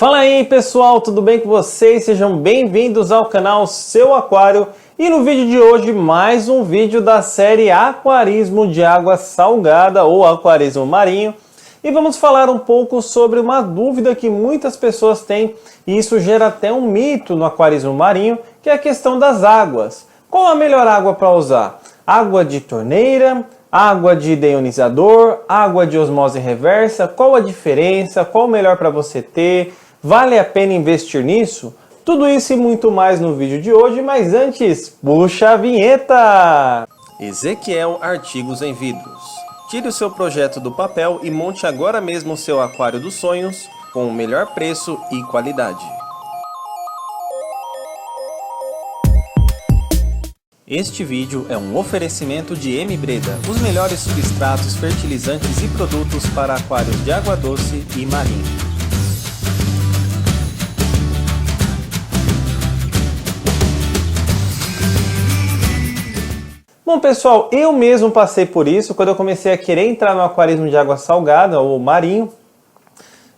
Fala aí pessoal, tudo bem com vocês? Sejam bem-vindos ao canal Seu Aquário. E no vídeo de hoje, mais um vídeo da série Aquarismo de Água Salgada ou Aquarismo Marinho. E vamos falar um pouco sobre uma dúvida que muitas pessoas têm, e isso gera até um mito no aquarismo marinho, que é a questão das águas. Qual a melhor água para usar? Água de torneira? Água de deionizador? Água de osmose reversa? Qual a diferença? Qual o melhor para você ter? Vale a pena investir nisso? Tudo isso e muito mais no vídeo de hoje, mas antes, puxa a vinheta! Ezequiel Artigos em Vidros. Tire o seu projeto do papel e monte agora mesmo o seu aquário dos sonhos com o melhor preço e qualidade. Este vídeo é um oferecimento de M Breda, os melhores substratos, fertilizantes e produtos para aquários de água doce e marinho. Bom pessoal, eu mesmo passei por isso quando eu comecei a querer entrar no aquarismo de água salgada ou marinho.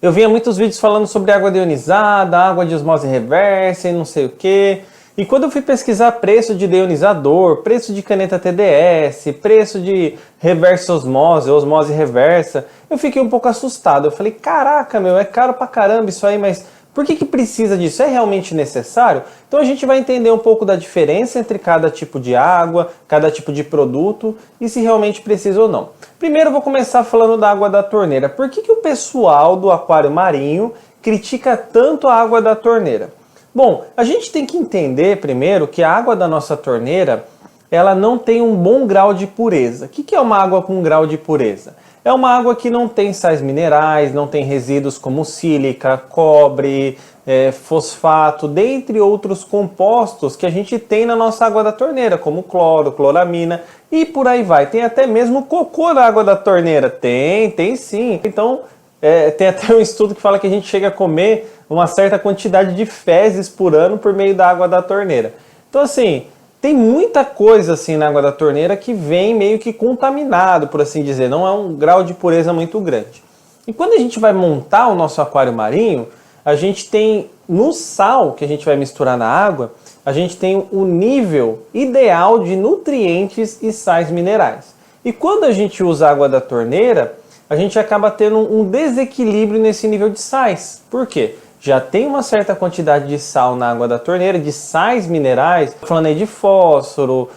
Eu via muitos vídeos falando sobre água deionizada, água de osmose reversa e não sei o que. E quando eu fui pesquisar preço de deionizador, preço de caneta TDS, preço de reversa osmose, osmose reversa, eu fiquei um pouco assustado. Eu falei, caraca meu, é caro pra caramba isso aí, mas por que precisa disso? É realmente necessário? Então a gente vai entender um pouco da diferença entre cada tipo de água, cada tipo de produto e se realmente precisa ou não. Primeiro eu vou começar falando da água da torneira. Por que o pessoal do aquário marinho critica tanto a água da torneira? Bom, a gente tem que entender primeiro que a água da nossa torneira, ela não tem um bom grau de pureza. O que é uma água com grau de pureza? É uma água que não tem sais minerais, não tem resíduos como sílica, cobre, fosfato, dentre outros compostos que a gente tem na nossa água da torneira, como cloro, cloramina e por aí vai. Tem até mesmo cocô na água da torneira. Tem sim. Então, tem até um estudo que fala que a gente chega a comer uma certa quantidade de fezes por ano por meio da água da torneira. Então assim, tem muita coisa assim na água da torneira que vem meio que contaminado, por assim dizer, não é um grau de pureza muito grande. E quando a gente vai montar o nosso aquário marinho, a gente tem no sal que a gente vai misturar na água, a gente tem o nível ideal de nutrientes e sais minerais. E quando a gente usa a água da torneira, a gente acaba tendo um desequilíbrio nesse nível de sais. Por quê? Já tem uma certa quantidade de sal na água da torneira, de sais minerais, falando aí de fósforo,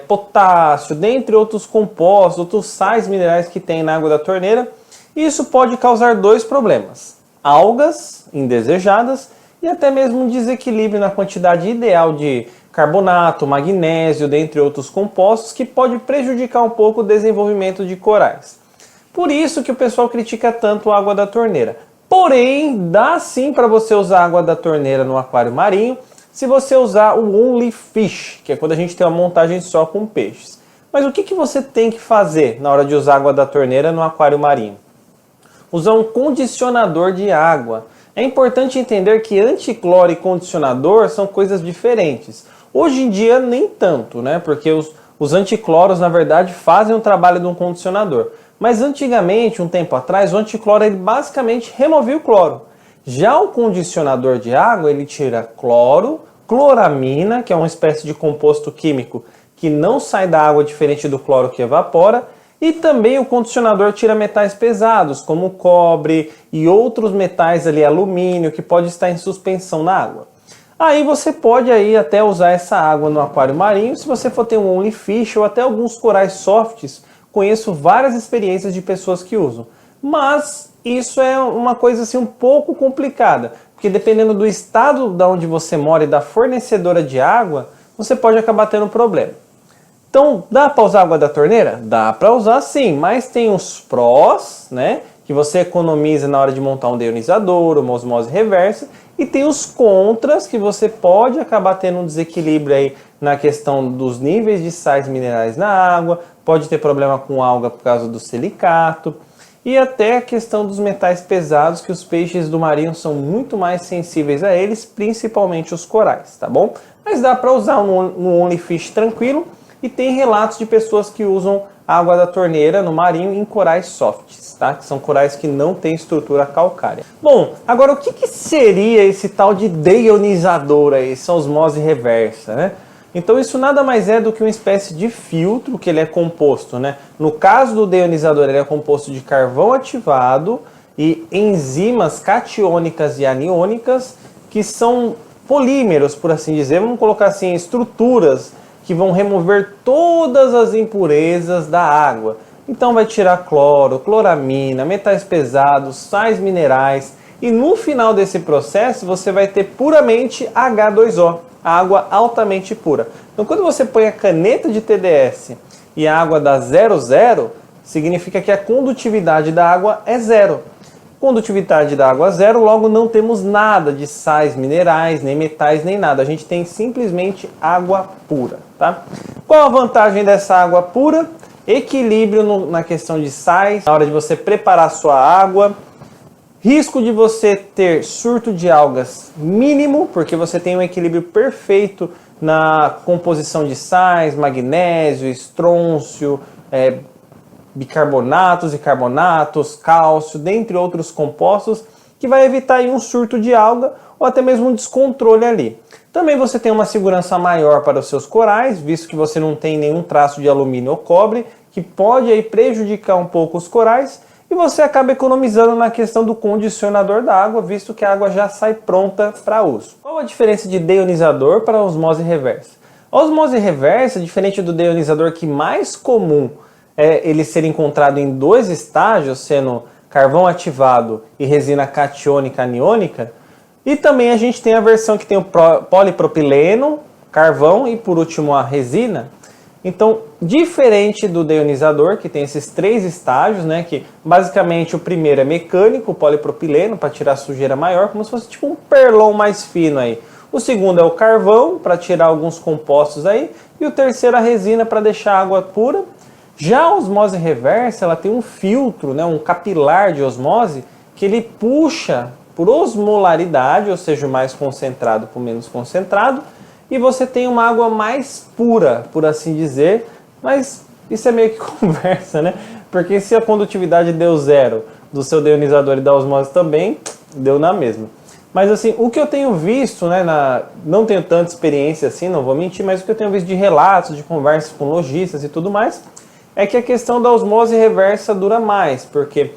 potássio, dentre outros compostos, outros sais minerais que tem na água da torneira. E isso pode causar dois problemas: algas indesejadas e até mesmo um desequilíbrio na quantidade ideal de carbonato, magnésio, dentre outros compostos, que pode prejudicar um pouco o desenvolvimento de corais. Por isso que o pessoal critica tanto a água da torneira. Porém, dá sim para você usar a água da torneira no aquário marinho se você usar o Only Fish, que é quando a gente tem uma montagem só com peixes. Mas o que você tem que fazer na hora de usar a água da torneira no aquário marinho? Usar um condicionador de água. É importante entender que anticloro e condicionador são coisas diferentes. Hoje em dia nem tanto, né? Porque os anticloros na verdade fazem o trabalho de um condicionador. Mas antigamente, um tempo atrás, o anticloro ele basicamente removia o cloro. Já o condicionador de água, ele tira cloro, cloramina, que é uma espécie de composto químico que não sai da água diferente do cloro que evapora, e também o condicionador tira metais pesados, como cobre e outros metais ali, alumínio, que pode estar em suspensão na água. Aí você pode aí até usar essa água no aquário marinho, se você for ter um Only Fish ou até alguns corais softs. Conheço várias experiências de pessoas que usam, mas isso é uma coisa assim um pouco complicada, porque dependendo do estado de onde você mora e da fornecedora de água, você pode acabar tendo problema. Então, dá para usar água da torneira? Dá para usar sim, mas tem os prós, né, que você economiza na hora de montar um deionizador, uma osmose reversa, e tem os contras que você pode acabar tendo um desequilíbrio aí na questão dos níveis de sais minerais na água, pode ter problema com alga por causa do silicato, e até a questão dos metais pesados, que os peixes do marinho são muito mais sensíveis a eles, principalmente os corais, tá bom? Mas dá para usar no Only Fish tranquilo. e tem relatos de pessoas que usam a água da torneira no marinho em corais softs, tá? Que são corais que não têm estrutura calcária. Bom, agora o que seria esse tal de deionizador aí, essa osmose reversa, né? Então isso nada mais é do que uma espécie de filtro que ele é composto, né? No caso do deionizador, ele é composto de carvão ativado e enzimas catiônicas e aniônicas, que são polímeros, por assim dizer, vamos colocar assim, estruturas que vão remover todas as impurezas da água. Então vai tirar cloro, cloramina, metais pesados, sais minerais, e no final desse processo você vai ter puramente H2O, água altamente pura. Então quando você põe a caneta de TDS e a água dá 0,0, significa que a condutividade da água é zero. Condutividade da água zero, logo não temos nada de sais minerais, nem metais, nem nada. A gente tem simplesmente água pura, tá? Qual a vantagem dessa água pura? Equilíbrio na questão de sais, na hora de você preparar a sua água. Risco de você ter surto de algas mínimo, porque você tem um equilíbrio perfeito na composição de sais, magnésio, estrôncio, bicarbonatos e carbonatos, cálcio, dentre outros compostos, que vai evitar aí um surto de alga ou até mesmo um descontrole ali. Também você tem uma segurança maior para os seus corais, visto que você não tem nenhum traço de alumínio ou cobre, que pode aí prejudicar um pouco os corais, e você acaba economizando na questão do condicionador da água, visto que a água já sai pronta para uso. Qual a diferença de deionizador para a osmose reversa? A osmose reversa, diferente do deionizador, que mais comum é ele ser encontrado em dois estágios, sendo carvão ativado e resina catiônica aniônica. E também a gente tem a versão que tem o polipropileno, carvão e por último a resina. Então, diferente do deionizador, que tem esses três estágios, né, que basicamente o primeiro é mecânico, o polipropileno, para tirar sujeira maior, como se fosse tipo um perlon mais fino aí. O segundo é o carvão, para tirar alguns compostos aí. E o terceiro a resina, para deixar a água pura. Já a osmose reversa, ela tem um filtro, né, um capilar de osmose, que ele puxa por osmolaridade, ou seja, o mais concentrado para o menos concentrado, e você tem uma água mais pura, por assim dizer, mas isso é meio que conversa, né? Porque se a condutividade deu zero do seu deionizador e da osmose também, deu na mesma. Mas assim, o que eu tenho visto, né, não tenho tanta experiência assim, não vou mentir, mas o que eu tenho visto de relatos, de conversas com lojistas e tudo mais, é que a questão da osmose reversa dura mais, porque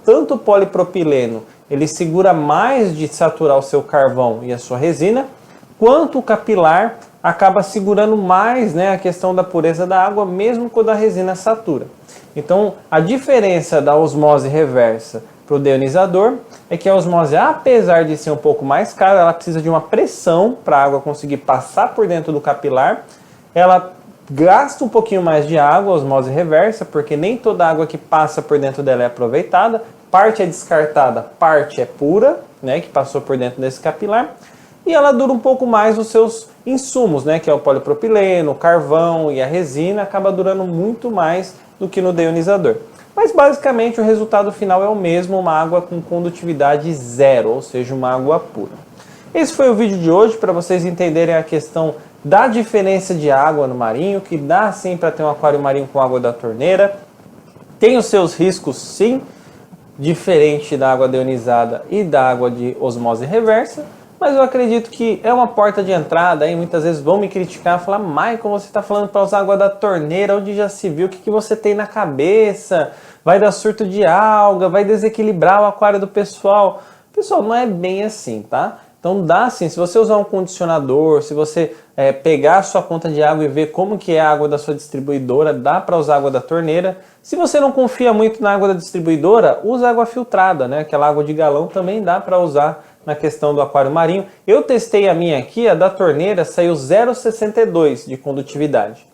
tanto o polipropileno ele segura mais de saturar o seu carvão e a sua resina, quanto o capilar acaba segurando mais, né, a questão da pureza da água, mesmo quando a resina satura. Então, a diferença da osmose reversa para o deionizador é que a osmose, apesar de ser um pouco mais cara, ela precisa de uma pressão para a água conseguir passar por dentro do capilar. Ela gasta um pouquinho mais de água, a osmose reversa, porque nem toda água que passa por dentro dela é aproveitada. Parte é descartada, parte é pura, né, que passou por dentro desse capilar. E ela dura um pouco mais os seus insumos, né, que é o polipropileno, o carvão e a resina, acaba durando muito mais do que no deionizador. Mas basicamente o resultado final é o mesmo, uma água com condutividade zero, ou seja, uma água pura. Esse foi o vídeo de hoje, para vocês entenderem a questão da diferença de água no marinho, que dá sim para ter um aquário marinho com água da torneira. Tem os seus riscos sim, diferente da água deionizada e da água de osmose reversa, mas eu acredito que é uma porta de entrada. Aí muitas vezes vão me criticar, falar: Michael, você está falando para usar água da torneira, onde já se viu, o que você tem na cabeça? Vai dar surto de alga, vai desequilibrar o aquário do pessoal. Pessoal, não é bem assim, tá? Então dá sim, se você usar um condicionador, se você pegar a sua conta de água e ver como que é a água da sua distribuidora, dá para usar água da torneira. Se você não confia muito na água da distribuidora, usa água filtrada, né? Aquela água de galão também dá para usar na questão do aquário marinho. Eu testei a minha aqui, a da torneira saiu 0,62 de condutividade.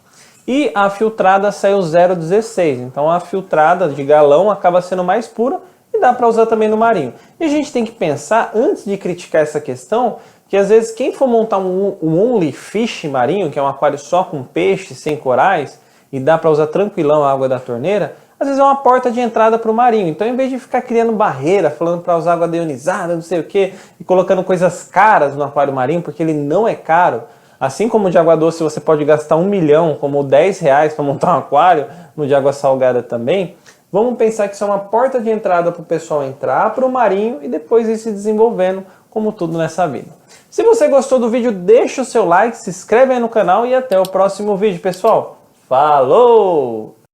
E a filtrada saiu 0,16. Então a filtrada de galão acaba sendo mais pura e dá para usar também no marinho. E a gente tem que pensar, antes de criticar essa questão, que às vezes quem for montar um only fish marinho, que é um aquário só com peixe, sem corais, e dá para usar tranquilão a água da torneira, às vezes é uma porta de entrada para o marinho. Então, em vez de ficar criando barreira, falando para usar água deionizada, não sei o que, e colocando coisas caras no aquário marinho, porque ele não é caro, Assim como de água doce você pode gastar 1 milhão, como R$ 10 para montar um aquário, no de água salgada também, vamos pensar que isso é uma porta de entrada para o pessoal entrar para o marinho e depois ir se desenvolvendo, como tudo nessa vida. Se você gostou do vídeo, deixa o seu like, se inscreve aí no canal e até o próximo vídeo, pessoal. Falou!